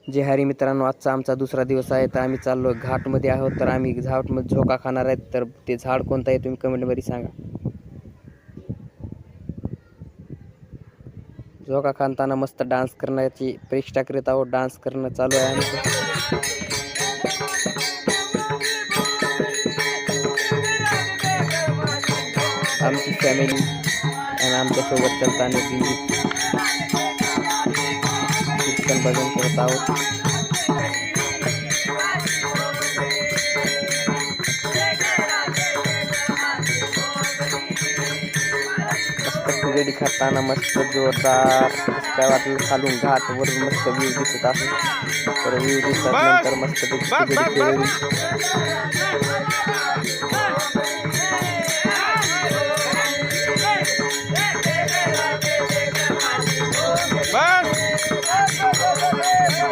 जे हरी मित्रांनो, आजचा आमचा दुसरा दिवस आहे. तर आम्ही चाललो घाटमध्ये आहोत. तर आम्ही घाटमध्ये झोका खाणार आहेत. तर ते झाड कोणतं आहे तुम्ही कमेंटमध्ये सांगा. झोका खाताना मस्त डान्स करण्याची परीक्षा करीत आहोत. डान्स करणं चालू आहे आमची फॅमिली आणि आमच्यासोबत चलताना कीर्तन भजन करत आहोत. मस्त फुगडी खाताना मस्त जोरदार काय वाटलं, खालून घाट वरून मस्त व्ह्यू दिसत आहे. तर व्ह्यू दिसल्यानंतर मस्त फुगडी